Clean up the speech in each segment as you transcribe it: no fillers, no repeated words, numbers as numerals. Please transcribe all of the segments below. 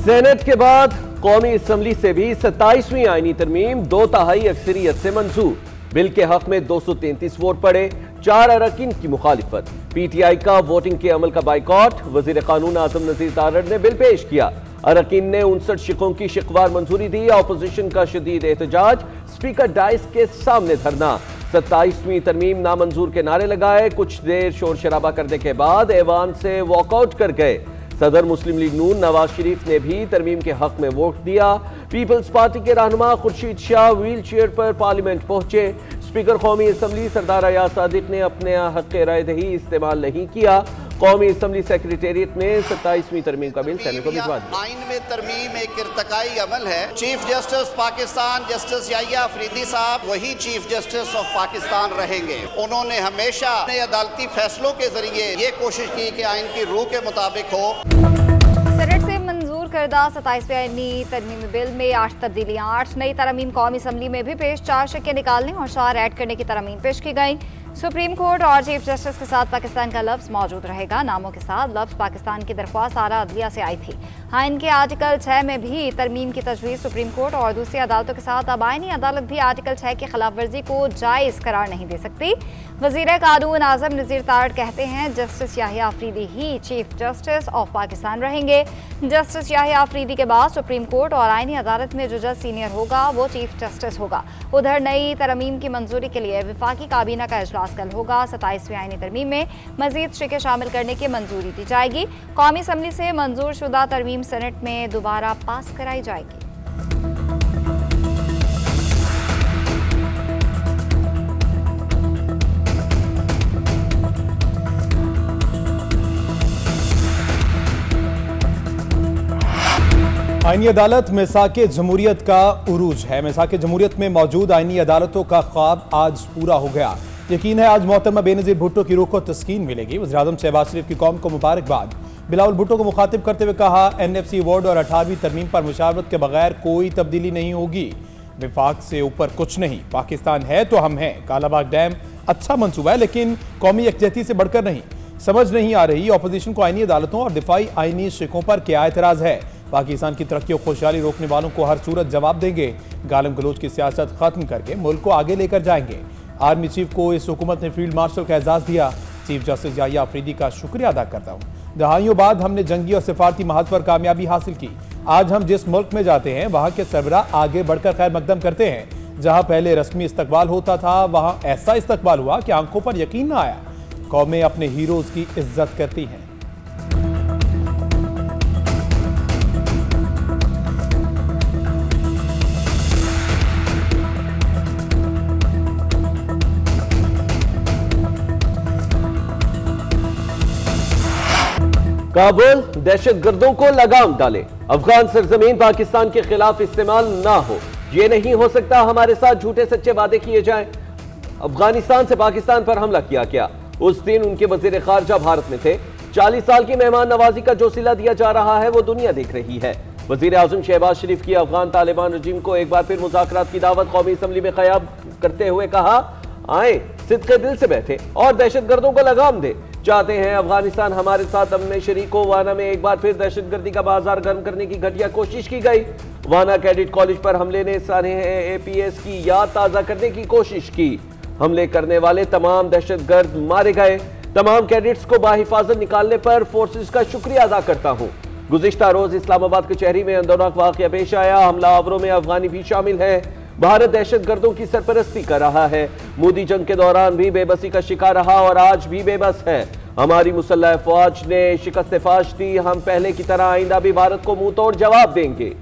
Senate के बाद कौमी असम्बली से भी 27वीं आईनी तरमीम 2/3 अक्सरियत से मंजूर। बिल के हक में 233 वोट पड़े, 4 अरकान की मुखालिफत। पीटीआई का वोटिंग के अमल का बाइकॉट। वजीर कानून आजम नजीर तारड़ ने बिल पेश किया। अरकान ने 59 शिकों की शिकवार मंजूरी दी। अपोजिशन का शदीद एहतजाज, स्पीकर डाइस के सामने धरना। 27वीं तरमीम नामंजूर के नारे लगाए। कुछ देर शोर शराबा करने के बाद ऐवान से वॉकआउट कर गए। सदर मुस्लिम लीग नून नवाज शरीफ ने भी तरमीम के हक में वोट दिया। पीपल्स पार्टी के रहनुमा खुर्शीद शाह व्हील चेयर पर पार्लियामेंट पहुंचे। स्पीकर कौमी असम्बली सरदार अयाज सादिक ने अपने हक राय दही इस्तेमाल नहीं किया। कौमी असम्बली सेक्रेटेरिएट ने 27वीं तरमीम का बिल सेनेट को भिजवा दिया। आइन में तरमीम एक इर्तकाई अमल है। Chief justice Pakistan justice Yahya Afridi साहब वही चीफ जस्टिस ऑफ पाकिस्तान रहेंगे। उन्होंने हमेशा अपने अदालती फैसलों के जरिए ये कोशिश की कि आइन की रूह के मुताबिक हो। सेनेट से मंजूर करदा 27वीं आईनी तरमीमी बिल में 8 तब्दीलियां, 8 नई तरमीम कौमी असम्बली में भी पेश, 4 शिक्के निकालने और 4 ऐड करने की तरमीम पेश की गई। सुप्रीम कोर्ट और चीफ जस्टिस के साथ पाकिस्तान का लफ्ज मौजूद रहेगा। नामों के साथ लफ्ज पाकिस्तान की दरख्वास्त आला अदलिया से आई थी। आइन के आर्टिकल 6 में भी तरमीम की तजवीज़ सुप्रीम कोर्ट और दूसरी अदालतों के साथ अब आईनी अदालत भी आर्टिकल 6 की खिलाफ वर्जी को जायज़ करार नहीं दे सकती। वज़ीर कानून आज़म नज़ीर तारड़ कहते हैं जस्टिस याहिया अफरीदी ही चीफ जस्टिस ऑफ पाकिस्तान रहेंगे। जस्टिस याहिया अफरीदी के बाद सुप्रीम कोर्ट और आईनी अदालत में जो जज सीनियर होगा वो चीफ जस्टिस होगा। उधर नई तरमीम की मंजूरी के लिए वफाकी काबीना का इजलास कल होगा। 27वीं आईनी तरमीम में मजीद शिके शामिल करने की मंजूरी दी जाएगी। कौमी असम्बली से मंजूर शुदा तरमीम सेनेट में दोबारा पास कराई जाएगी। आईनी अदालत मिसाके जमहूरियत का उरूज है। मिसाके जमहूरियत में मौजूद आईनी अदालतों का ख्वाब आज पूरा हो गया। यकीन है आज मोहतरमा बेनज़ीर भुट्टो की रूह को तस्कीन मिलेगी। वज़ीर आज़म शहबाज शरीफ की कौम को मुबारकबाद। बिलावल भुट्टो को मुखातिब करते हुए कहा, NFC अवार्ड और 18वीं तरमीम पर मुशावरत के बगैर कोई तब्दीली नहीं होगी। विफाक से ऊपर कुछ नहीं, पाकिस्तान है तो हम हैं। कालाबाग डैम अच्छा मंसूबा है लेकिन कौमी यकजहती से बढ़कर नहीं। समझ नहीं आ रही अपोजिशन को आईनी अदालतों और दिफाई आईनी शिकों पर क्या एतराज है। पाकिस्तान की तरक्की और खुशहाली रोकने वालों को हर सूरत जवाब देंगे। गालिम गलोच की सियासत खत्म करके मुल्क को आगे लेकर जाएंगे। आर्मी चीफ को इस हुकूमत ने फील्ड मार्शल का एजाज दिया। चीफ जस्टिस याहिया अफरीदी का शुक्रिया अदा करता हूँ। दहाइयों बाद हमने जंगी और सिफारती महज पर कामयाबी हासिल की। आज हम जिस मुल्क में जाते हैं वहाँ के सरबराह आगे बढ़कर खैर मकदम करते हैं। जहाँ पहले रस्मी इस्तकबाल होता था वहाँ ऐसा इस्तकबाल हुआ कि आंखों पर यकीन न आया। कौमें अपने हीरोज की इज्जत करती हैं। काबुल दहशत गर्दों को लगाम डाले। अफगान सरजमीन पाकिस्तान के खिलाफ इस्तेमाल ना हो। ये नहीं हो सकता हमारे साथ झूठे सच्चे वादे किए जाएं। अफगानिस्तान से पाकिस्तान पर हमला किया गया। उस दिन उनके वजीर खारजा भारत में थे। 40 साल की मेहमान नवाजी का जो सिला दिया जा रहा है वो दुनिया देख रही है। वजीर आजम शहबाज शरीफ की अफगान तालिबान रजीम को एक बार फिर मुज़ाकरात की दावत। कौमी असम्बली में क़याम करते हुए कहा, आए सिद्क़े दिल से बैठे और दहशत गर्दों को लगाम दे। चाहते हैं अफगानिस्तान हमारे साथ अमन में शरीक हो। वाना में एक बार फिर दहशतगर्दी का बाजार गर्म करने की घटिया कोशिश की गई। वाना कैडेट कॉलेज पर हमले ने सानहे APS की याद ताज़ा करने की कोशिश की। हमले करने वाले तमाम दहशतगर्द मारे गए। तमाम कैडेट्स को बाहिफाजत निकालने पर फोर्सेस का शुक्रिया अदा करता हूँ। गुज़िश्ता रोज इस्लामाबाद कचहरी में अंदरनाक वाक़या पेश आया। हमलावरों में अफगानी भी शामिल है। भारत दहशतगर्दों की सरपरस्ती कर रहा है। मोदी जंग के दौरान भी बेबसी का शिकार रहा और आज भी बेबस है। हमारी मुसल्लह फौज ने शिकस्त फाश दी। हम पहले की तरह आइंदा भी भारत को मुंह तोड़ जवाब देंगे।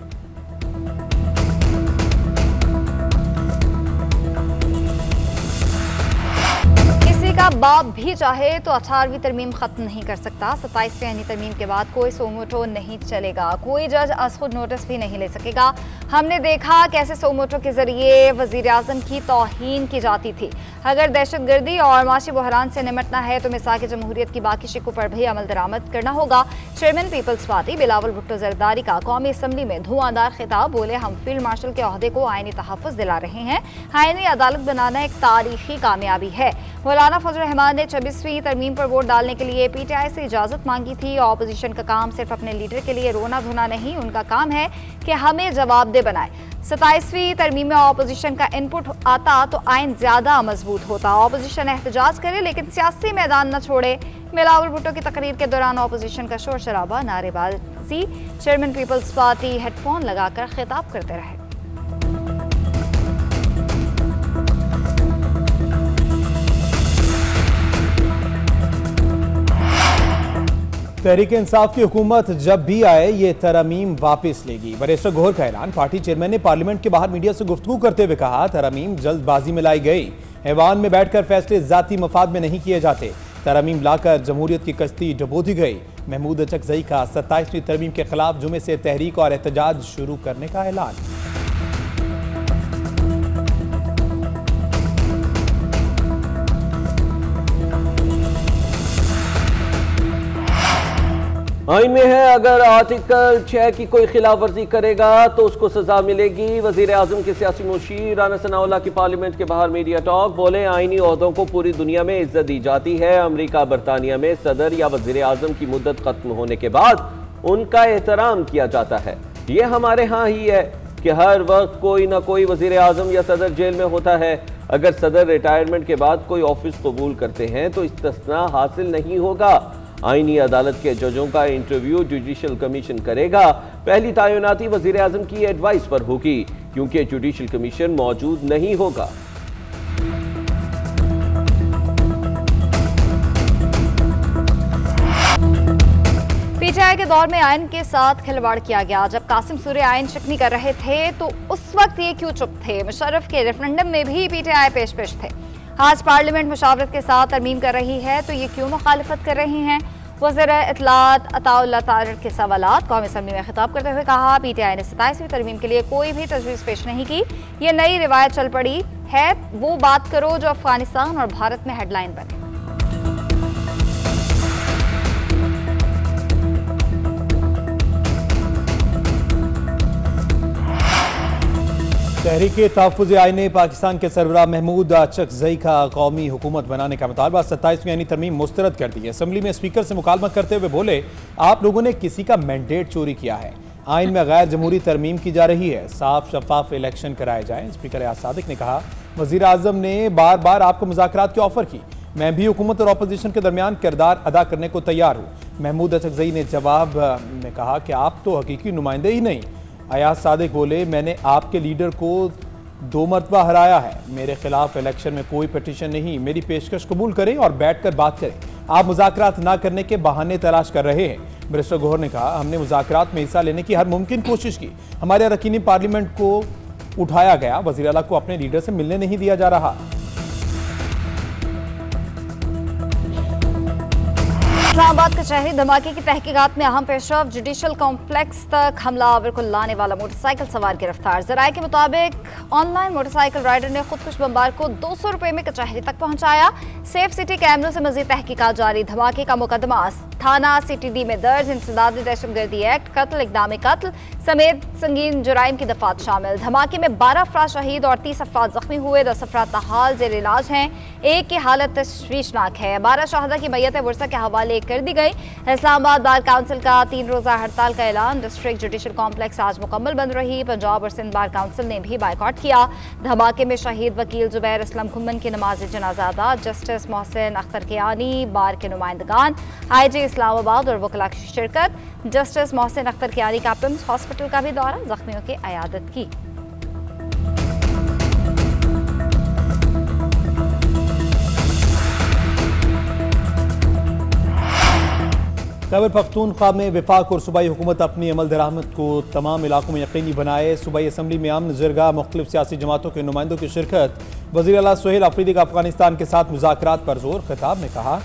का बाप भी चाहे तो 18वीं तरमीम खत्म नहीं कर सकता। 27वीं आईनी तरमीम के बाद कोई सोमोटो नहीं चलेगा। कोई जज आज खुद नोटिस भी नहीं ले सकेगा। हमने देखा कैसे सोमोटो के जरिए वजीर आजम की तौहीन की जाती थी। अगर दहशतगर्दी और माशी बहरान से निमटना है तो मिसाक जमहूरियत की बाकी शिकों पर भी अमल दरामद करना होगा। Chairman people's party Bilawal Bhutto Zardari का कौमी असम्बली में धुआंधार खिताब। बोले, हम फील्ड मार्शल के ओहदे को आईनी तहफ़्फ़ुज़ दिला रहे हैं। आईनी अदालत बनाना एक तारीखी कामयाबी है। मौलाना फजल रहमान ने 26वीं तरमीम पर वोट डालने के लिए पीटीआई से इजाजत मांगी थी। ऑपोजिशन का काम सिर्फ अपने लीडर के लिए रोना धोना नहीं, उनका काम है कि हमें जवाबदेह बनाए। 27वीं तरमीम में ऑपोजिशन का इनपुट आता तो आइन ज्यादा मजबूत होता। ऑपोजिशन एहतजाज करे लेकिन सियासी मैदान न छोड़े। बिलावल भुट्टो की तकरीर के दौरान ऑपोजिशन का शोर शराबा, नारेबाजी। चेयरमैन पीपल्स पार्टी हेडफोन लगाकर खिताब करते रहे। तहरीक इंसाफ की हुकूमत जब भी आए ये तरमीम वापस लेगी। बैरिस्टर गौहर का ऐलान। पार्टी चेयरमैन ने पार्लियामेंट के बाहर मीडिया से गुफ्तगू करते हुए कहा, तरमीम जल्दबाजी में लाई गई। ऐवान में बैठकर फैसले जाती मफाद में नहीं किए जाते। तरमीम लाकर जमहूरियत की कश्ती डुबो दी गई। महमूद अचकजई का 27वीं तरमीम के खिलाफ जुमे से तहरीक और एहतजाज शुरू करने का ऐलान। आइन में है, अगर आर्टिकल 6 की कोई खिलाफ वर्जी करेगा तो उसको सजा मिलेगी। वजीर आजम के सियासी मुशीर राना सनाउल्लाह की पार्लियामेंट के बाहर मीडिया टॉक। बोले, आईनी ओहदों को पूरी दुनिया में इज्जत दी जाती है। अमेरिका बरतानिया में सदर या वजीर आजम की मुद्दत खत्म होने के बाद उनका एहतराम किया जाता है। ये हमारे यहाँ ही है कि हर वक्त कोई ना कोई वजीर आजम या सदर जेल में होता है। अगर सदर रिटायरमेंट के बाद कोई ऑफिस कबूल करते हैं तो इस्तिस्ना हासिल नहीं होगा। आईनी अदालत के जजों का इंटरव्यू जुडिशल कमीशन करेगा। पहली तैनाती वजीर आजम की एडवाइस पर होगी क्योंकि जुडिशल कमीशन मौजूद नहीं होगा। पीटीआई के दौर में आइन के साथ खिलवाड़ किया गया। जब कासिम सूर्य आइन शिकनी कर रहे थे तो उस वक्त ये क्यों चुप थे? मुशर्रफ के रेफरेंडम में भी पीटीआई पेश थे। आज पार्लियामेंट मुशावरत के साथ तरमीम कर रही है तो ये क्यों मुखालिफत कर रही हैं? वज़ीर इत्तलात अताउल्लाह तारिक के सवालात। कौमी असम्बली में खिताब करते हुए कहा, पीटीआई ने 27वीं तरमीम के लिए कोई भी तजवीज़ पेश नहीं की। ये नई रिवायत चल पड़ी है, वो बात करो जो अफगानिस्तान और भारत में हेडलाइन बने। तहरीके तहफ़्फ़ुज़ आईन पाकिस्तान के सरबराह महमूद अचकजई का कौमी हुकूमत बनाने का मुतालबा 27वीं आईनी तरमीम मुस्तरद कर दी। असम्बली में स्पीकर से मुकालमा करते हुए बोले, आप लोगों ने किसी का मैंडेट चोरी किया है। आइन में गैर जमहूरी तरमीम की जा रही है। साफ शफाफ इलेक्शन कराए जाएं। स्पीकर रियाज सादिक ने कहा, वज़ीर आज़म ने बार बार आपको मुज़ाकरात की ऑफर की। मैं भी हुकूमत और अपोजिशन के दरमियान किरदार अदा करने को तैयार हूँ। महमूद अचकजई ने जवाब में कहा कि आप तो हकीकी नुमाइंदे ही नहीं। अयाज सादिक बोले, मैंने आपके लीडर को 2 मरतबा हराया है। मेरे खिलाफ इलेक्शन में कोई पिटीशन नहीं। मेरी पेशकश कबूल करें और बैठकर बात करें। आप मुज़ाकरात ना करने के बहाने तलाश कर रहे हैं। बैरिस्टर गौहर ने कहा, हमने मुज़ाकरात में हिस्सा लेने की हर मुमकिन कोशिश की। हमारे अरकान पार्लियामेंट को उठाया गया। वज़ीर आला को अपने लीडर से मिलने नहीं दिया जा रहा। इस्लामाबाद कचहरी धमाके की तहकीकात में अहम पेशरफ। जुडिशल कॉम्प्लेक्स तक हमलावर को लाने वाला मोटरसाइकिल सवार गिरफ्तार। जराये के मुताबिक ऑनलाइन मोटरसाइकिल राइडर ने खुदकुश बमबार को 200 रुपए में कचहरी तक पहुंचाया। सेफ सिटी कैमरों से मजीद तहकीकात जारी। धमाके का मुकदमा थाना CTD में दर्ज। इंसदादी दहशतगर्दी एक्ट, कत्ल, इक़दाम कत्ल समेत संगीन जुराइम की दफात शामिल। धमाके में 12 अफराद शहीद और 30 अफराद जख्मी हुए। 10 अफराद ताहाल जेर इलाज हैं। एक की हालत तशवीशनाक है। 12 शहदा की मैयत वर्षा के हवाले कर दी गई। इस्लामाबाद बार काउंसिल का 3 रोजा हड़ताल का ऐलान। डिस्ट्रिक्ट जुडिशल कॉम्प्लेक्स आज मुकम्मल बंद रही। पंजाब और सिंध बार काउंसिल ने भी बायकॉट किया। धमाके में शहीद वकील जुबैर असलम घुम्मन की नमाज जनाजा अदा। जस्टिस मोहसिन अख्तर कियानी, बार के नुमाइंदगान, IG इस्लामाबाद और वकला की शिरकत। जस्टिस मोहसिन अख्तर कियानी का पिम्स हॉस्पिटल का भी दौरा, जख्मियों की अयादत की। खैबर पख्तूनख्वा में वफाक और सूबाई हुकूमत अपनी अमल दरामद को तमाम इलाकों में यकीनी बनाए। सूबाई असम्बली में अमन जरगा मुख्तलिफ सियासी जमातों के नुमाइंदों की शिरकत। वज़ीर आला सुहेल अफरीदी का अफगानिस्तान के साथ मुज़ाकरात पर जोर। खिताब में कहा,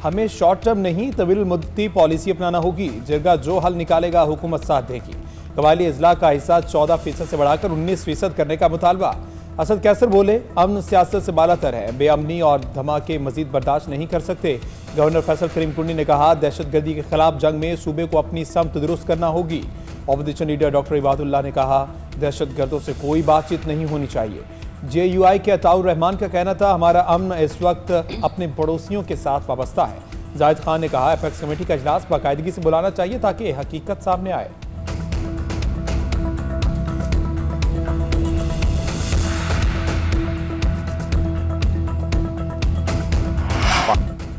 हमें शॉर्ट टर्म नहीं तवील मुद्दती पॉलिसी अपनाना होगी। जरगा जो हल निकालेगा हुकूमत साथ देगी। कबायली अजला का हिस्सा 14% से बढ़ाकर 19% करने का मुतालबा। असद कैसर बोले, अमन सियासत से बालातर है। बेअमनी और धमाके मजीद बर्दाश्त नहीं कर सकते। गवर्नर फैसल करीम कुंडी ने कहा, दहशतगर्दी के खिलाफ जंग में सूबे को अपनी समत दुरुस्त करना होगी। अपोजिशन लीडर डॉक्टर इबादुल्लाह ने कहा, दहशतगर्दों से कोई बातचीत नहीं होनी चाहिए। JUI के अताउर रहमान का कहना था, हमारा अमन इस वक्त अपने पड़ोसियों के साथ वाबस्ता है। जाहिद खान ने कहा, एपेक्स कमेटी का इजलास बाकायदगी से बुलाना चाहिए ताकि हकीकत सामने आए।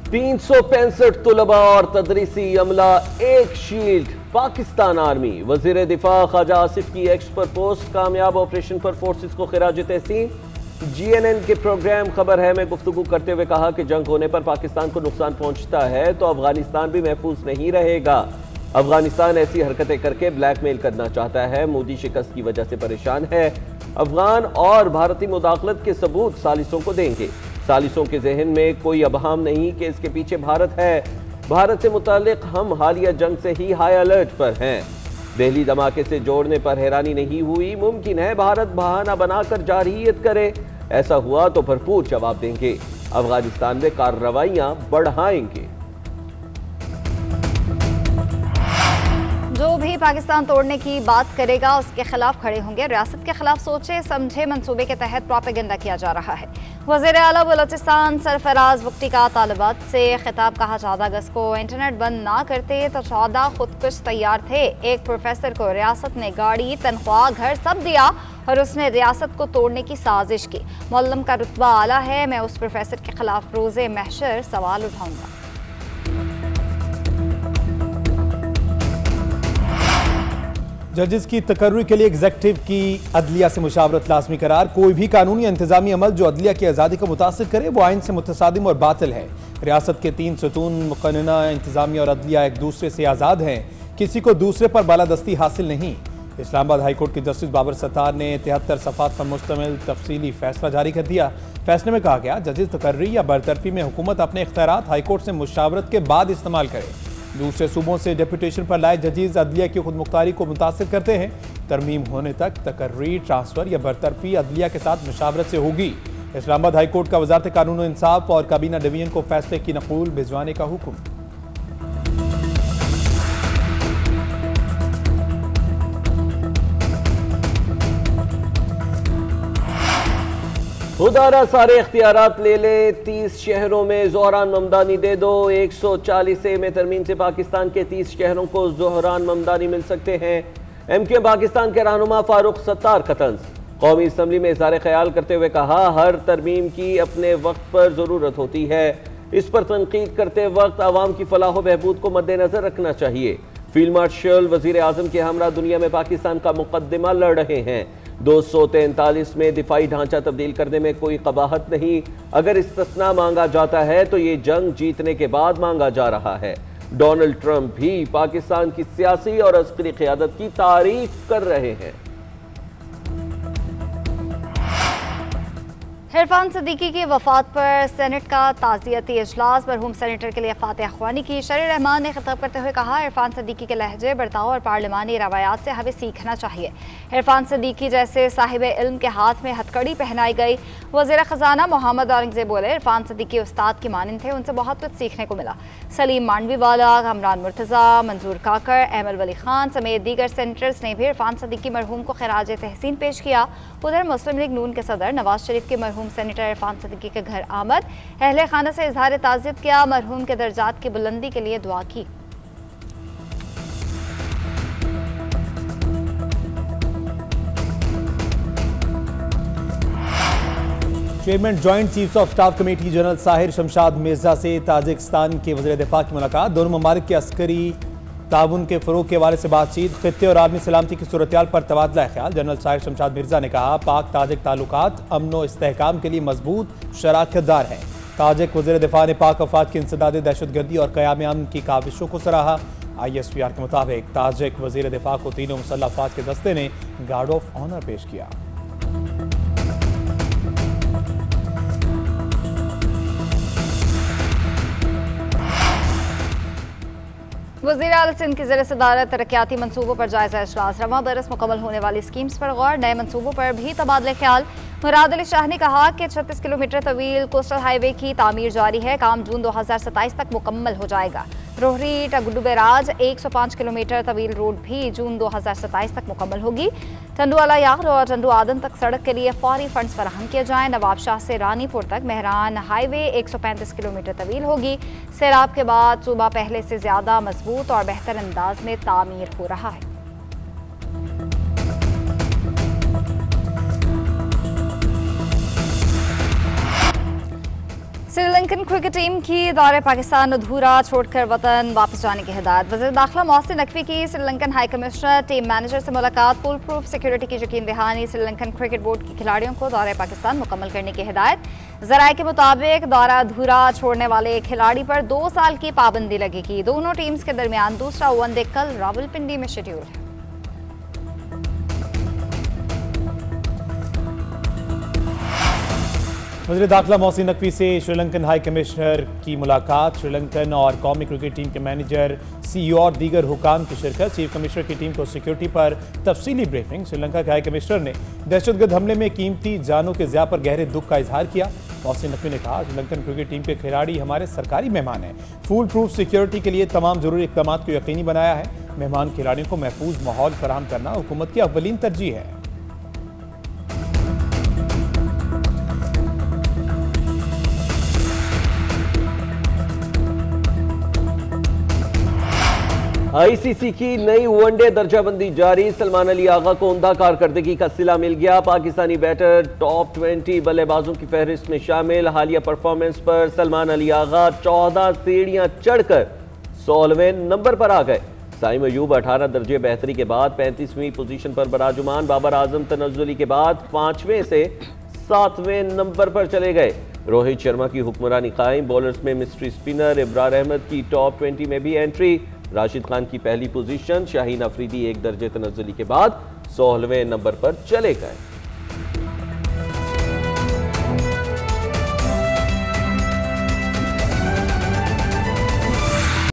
तीन 365 तलबा और तदरीसी अमला एक शील्ड। पाकिस्तान आर्मी वजीर दिफा ख्वाजा आसिफ की एक्स पर पोस्ट, कामयाब ऑपरेशन पर फोर्सेस को खिराज तहसीन। GNN के प्रोग्राम खबर है में गुफ्तगू करते हुए कहा कि जंग होने पर पाकिस्तान को नुकसान पहुंचता है तो अफगानिस्तान भी महफूज नहीं रहेगा। अफगानिस्तान ऐसी हरकतें करके ब्लैकमेल करना चाहता है। मोदी शिकस्त की वजह से परेशान है। अफगान और भारतीय मुदाखलत के सबूत सालिसों को देंगे। सालिसों के जहन में कोई अबहम नहीं कि इसके पीछे भारत है। भारत से मुतालिक हम हालिया जंग से ही हाई अलर्ट पर हैं। दिल्ली धमाके से जोड़ने पर हैरानी नहीं हुई। मुमकिन है भारत बहाना बनाकर जारहियत करे। ऐसा हुआ तो भरपूर जवाब देंगे। अफगानिस्तान में कार्रवाइयां बढ़ाएंगे। जो भी पाकिस्तान तोड़ने की बात करेगा उसके खिलाफ खड़े होंगे। रियासत के खिलाफ सोचे समझे मंसूबे के तहत प्रोपेगेंडा किया जा रहा है। वज़ीर आला बलूचिस्तान सरफराज वक्ती का तालिबात से खिताब, कहा 14 अगस्त को इंटरनेट बंद ना करते तो 14 खुदकुश तैयार थे। एक प्रोफेसर को रियासत ने गाड़ी, तनख्वाह, घर सब दिया और उसने रियासत को तोड़ने की साजिश की। मुअल्लिम का रुतबा आला है, मैं उस प्रोफेसर के खिलाफ रोज़े महशर सवाल उठाऊंगा। जजेस की तकर्री के लिए एग्जेक्टिव की अदलिया से मुशावरत लाजमी करार। कोई भी कानूनी इंतजामी अमल जो अदलिया की आज़ादी को मुतासिर करे वो आइन से मुतसादिम और बातिल है। रियासत के 3 सतून मुक़न्नना, इंतजामी और अदलिया एक दूसरे से आज़ाद हैं। किसी को दूसरे पर बालादस्ती हासिल नहीं। इस्लामाबाद हाई कोर्ट के जस्टिस बाबर सत्तार ने 73 सफ़ात पर मुश्तमिल तफसीली फैसला जारी कर दिया। फैसले में कहा गया, जजेस तकर्री या बरतरफी में हुकूमत अपने इख्तियारात हाई कोर्ट से मुशावरत के बाद इस्तेमाल करे। दूसरे सूबों से डेपुटेशन पर लाए जजेस अदलिया की खुदमुख्तारी को मुतासिर करते हैं। तरमीम होने तक तकर्री, ट्रांसफर या बरतरफी अदलिया के साथ मुशावरत से होगी। इस्लामाबाद हाई कोर्ट का वजारत कानून और इंसाफ और काबीना डिवीजन को फैसले की नकूल भिजवाने का हुक्म। खुदारा सारे इख्तियारात ले ले, 30 शहरों में ज़ोहरान ममदानी दे दो। 140A में तरमीम से पाकिस्तान के 30 शहरों को ज़ोहरान ममदानी मिल सकते हैं। MQ पाकिस्तान के रहनुमा फारूक सत्तार का तंज़ कौमी असम्बली में इज़हार ख्याल करते हुए कहा, हर तरमीम की अपने वक्त पर ज़रूरत होती है। इस पर तनकीद करते वक्त आवाम की फलाह बहबूद को मद्देनजर रखना चाहिए। फील्ड मार्शल वज़ीर आज़म के हमरा दुनिया में पाकिस्तान का मुकदमा लड़ रहे हैं। 243 में दिफाई ढांचा तब्दील करने में कोई कबाहत नहीं। अगर इस्तिस्ना मांगा जाता है तो ये जंग जीतने के बाद मांगा जा रहा है। डोनाल्ड ट्रंप भी पाकिस्तान की सियासी और अस्करी क़यादत की तारीफ कर रहे हैं। इरफान सिद्दीकी की वफात पर सेनेट का ताज़ियती इजलास, मरहूम सेनेटर के लिए फातिहा ख्वानी की। शरीर रहमान ने खिताब करते हुए कहा, इरफान सिद्दीकी के लहजे, बर्ताव और पार्लिमानी रवायात से हमें सीखना चाहिए। इरफान सिद्दीकी जैसे साहिब इल्म के हाथ में हथकड़ी पहनाई गई। वज़ीर ख़जाना मोहम्मद औरंगज़ेब बोले, इरफान सिद्दीकी उस्ताद की मानंद थे, उनसे बहुत कुछ सीखने को मिला। सलीम मांडवीवाला, हमरान मुर्तज़ा, मंजूर काकर, अहमद वली खान समेत दीगर सेनेटर्स ने भी इरफान सिद्दीकी मरहूम को खिराज तहसीन पेश किया। उधर मुस्लिम लीग नून के सदर नवाज शरीफ के मरहूम सेनेटर इरफान सिद्दीकी के घर आमद, अहले खाना से इजहार ताज़ियत किया, मरहूम के दर्जात की बुलंदी के लिए दुआ की। Chairman joint chiefs of staff committee general Sahir Shamshad Mirza से ताजिकिस्तान के वज़ीर दिफा की मुलाकात। दोनों ममालिक के अस्करी ताउन के फ़रोग़ के हवाले से बातचीत। खित्ते और आलमी सलामती की सूरत-ए-हाल पर तबादला ख्याल। जनरल साहिर शमशाद मिर्जा ने कहा, पाक ताजिक ताल्लुकात अमन व इस्तेहकाम के लिए मजबूत शराकतदार हैं। ताजिक वज़ीर दिफा ने पाक अफवाद की इंसदाद दहशतगर्दी और क़याम अमन की काविशों को सराहा। ISPR के मुताबिक ताजिक वज़ीर दिफा को तीनों मुसल्लह अफवाद के दस्ते ने गार्ड ऑफ ऑनर पेश किया। वज़ीर आला सिंध की ज़रिए सदारत तरक्याती मनसूबों पर जायजा इजलास। रवां बरस मुकम्मल होने वाली स्कीम्स पर गौर, नए मनसूबों पर भी तबादले ख्याल। मुराद अली शाह ने कहा कि 36 किलोमीटर तवील कोस्टल हाईवे की तामीर जारी है, काम जून 2027 तक मुकम्मल हो जाएगा। रोहरी टगुडू बैराज 105 किलोमीटर तवील रोड भी जून 2027 तक मुकम्मल होगी। टंडू अलायार और टंडू आदम तक सड़क के लिए फौरी फंड्स फराहम किए जाएं। नवाब शाह से रानीपुर तक मेहरान हाईवे 135 किलोमीटर तवील होगी। सैलाब के बाद सूबा पहले से ज्यादा मजबूत और बेहतर अंदाज में तामीर हो रहा है। श्रीलंकन क्रिकेट टीम की दौरे पाकिस्तान अधूरा छोड़कर वतन वापस जाने की हिदायत। वज़ीर दाखिला मोहसिन नकवी की Sri Lankan high commissioner team manager से मुलाकात। फुल प्रूफ सिक्योरिटी की यकीन दहानी। श्रीलंकन क्रिकेट बोर्ड के खिलाड़ियों को दौरे पाकिस्तान मुकम्मल करने की हिदायत। ज़राए के मुताबिक दौरा अधूरा छोड़ने वाले खिलाड़ी पर 2 साल की पाबंदी लगेगी। दोनों टीम्स के दरमियान दूसरा वनडे कल रावलपिंडी में शेड्यूल है। वज़ीर दाखिला मोहसिन नकवी से श्रीलंकन हाई कमिश्नर की मुलाकात। श्रीलंकन और कौमी क्रिकेट टीम के मैनेजर, CEO और दीगर हुकाम की शिरकत। चीफ कमिश्नर की टीम को सिक्योरिटी पर तफसीली ब्रीफिंग। श्रीलंका के हाई कमिश्नर ने दहशतगर्द हमले में कीमती जानों के ज़िया पर गहरे दुख का इजहार किया। मोहसिन नकवी ने कहा, श्रीलंकन क्रिकेट टीम के खिलाड़ी हमारे सरकारी मेहमान हैं। फुल प्रूफ सिक्योरिटी के लिए तमाम जरूरी इक़दाम को यकीनी बनाया है। मेहमान खिलाड़ियों को महफूज माहौल फराहम करना हुकूमत की अव्वलीन तरजीह है। ICC की नई वनडे दर्जाबंदी जारी। सलमान अली आगा को उम्दा कारकर्दगी का सिला मिल गया। पाकिस्तानी बैटर टॉप 20 बल्लेबाजों की फहरिस्त में शामिल। हालिया परफॉर्मेंस पर सलमान अली आगा 14 सीढ़ियां चढ़कर 16वें नंबर पर आ गए। साइम अयूब 18 दर्जे बेहतरी के बाद 35वीं पोजीशन पर बराजुमान। बाबर आजम तनज़्ज़ुली के बाद 5वें से 7वें नंबर पर चले गए। रोहित शर्मा की हुक्मरानी कायम। बॉलर्स में मिस्ट्री स्पिनर इब्रार अहमद की टॉप 20 में भी एंट्री। राशिद खान की पहली पोजीशन। शाहीन अफरीदी 1 दर्जे तनज़्ज़ुली के बाद 16वें नंबर पर चले गए।